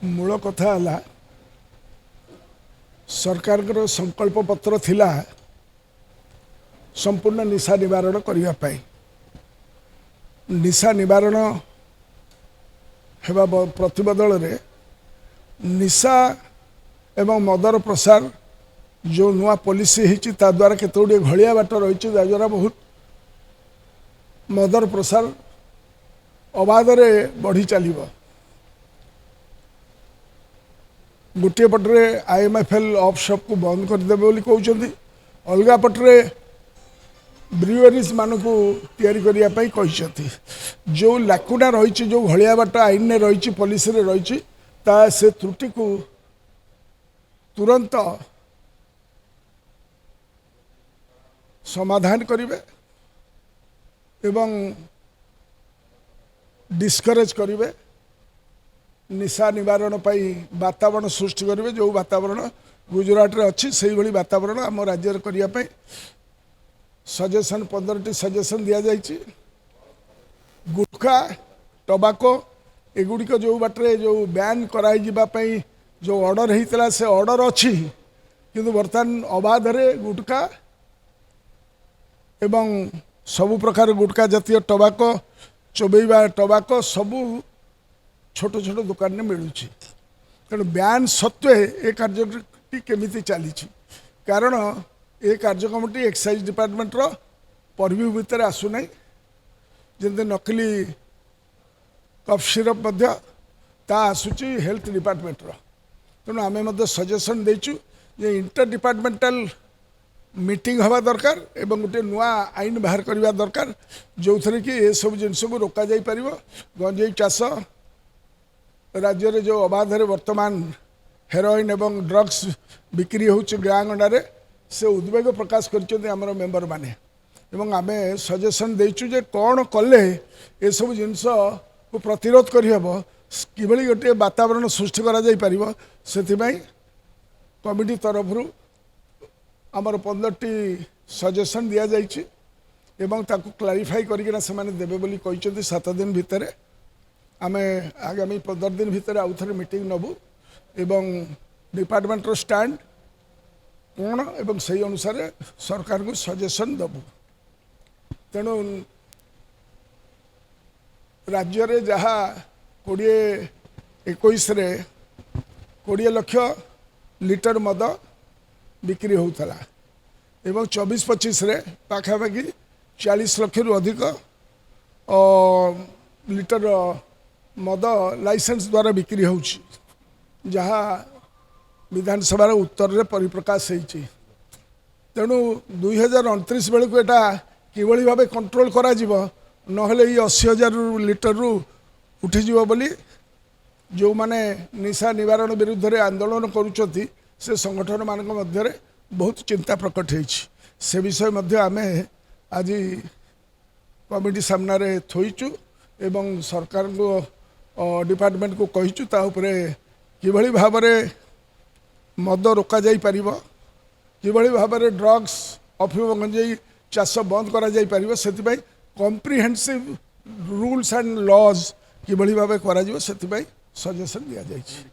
मूल कथा है सरकार संकल्प पत्र थिला संपूर्ण निशा निवारण करने निशा निवारण हेबा प्रतिबदल रे निशा एवं मदर प्रसार जो नुआ पॉलिसी होती द्वारा केते गुड़े घलिया बाट रही द्वारा बहुत मदर प्रसार अबाध बढ़ी चलो गोटे पटरे IMFL ऑफ शॉप को बंद करदे बोली कहते अलगा पटरे ब्रिवेरीज मानक तैयारी करने कहते जो लाकुना रही जो घलिया बाट आईन में रही पॉलिसी रे रही से त्रुटि को तुरंत समाधान करिवे एवं डिस्करेज करिवे निशा निवारण वातावरण सृष्टि करेंगे जो वातावरण गुजरात रे अच्छी से भाई वातावरण आम राज्य करने सजेसन 15टी सजेसन दि जाइए गुटखा टबाको एगुड़िक जो बाटे जो बैन कराई जो ऑर्डर होता से ऑर्डर अच्छी किंतु बर्तमान अबाधरे गुटखा एवं सबु प्रकार गुटखा जातीय टबाको चोबेबा टबाको सबू छोट छोट दुकान में मिलूँ तेणु ब्यान सत्वे ए कार्यक्रम केमी चली कारण ए कार्यक्रमटी एक्साइज डिपार्टमेंट रो परव्यू भितर आसुना जमी नकली कफ सिरप आसूची हेल्थ डिपार्टमेंट रो तेणु आम सजेसन देचु जे इंटर डिपार्टमेंटल मीटिंग हवा दरकार एवं गोटे नुआ आईन बाहर करवा दरकार जो थे कि ये सब जिनस को रोक जाई परिवो गंजेई चाष राज्य रे जो अबाधरे वर्तमान हेरोइन एवं ड्रग्स बिक्री होउछ गाँगंडारे से उद्वेग प्रकाश करछन्ते हमर मेंबर माने एवं आमे सजेशन देइछु जे कौन कले ये सब जिनस को प्रतिरोध करिहबो किभली गोटे वातावरण सृष्टि करा जाई परिवो सेथिबाई कमिटी तरफरु आमर 15टी सजेशन दिया जाइछि एवं ताकू क्लारिफाई करिकना से माने देबे बोली कहिसथि 7 दिन भितरे आमे आगामी 15 दिन भितर आउ थे मीटिंग नबू एवं डिपार्टमेंटर स्टैंड कौन एवं सही अनुसार सरकार को सजेशन दबू तेणु राज्य रे जहा 2021 रे 20 लाख लिटर मद बिक्री होता एवं 24-25 रे पाखापाखि 40 लाख रु अधिक लिटर मद लाइसेंस द्वारा बिक्री होउछि जहाँ विधानसभा उत्तर रे परिप्रकाश होइछि तेणु 2029 बेलू एटा किभली भाबे कंट्रोल करा जिवो नहले 80,000 लिटर रु उठिजिवो बोली जो माने निशा निवारण विरुद्ध रे आंदोलन करूछथि से संगठन मानक मध्य रे बहुत चिंता प्रकट होइछि से विषय मध्य आमे आज कमिटी सामना रे थोइछु एवं सरकार को डिपार्टमेंट को कहिछु ता उपरे किभली भाबरे मद रोका जाई परिबो किभली भाबरे ड्रग्स अफिम गंजेई चाष बंद करा जाई परिबो सेति कॉम्प्रिहेंसिव रूल्स एंड लॉज किभली भाबे करा जिवो सेति सजेशन दिया जाइछि।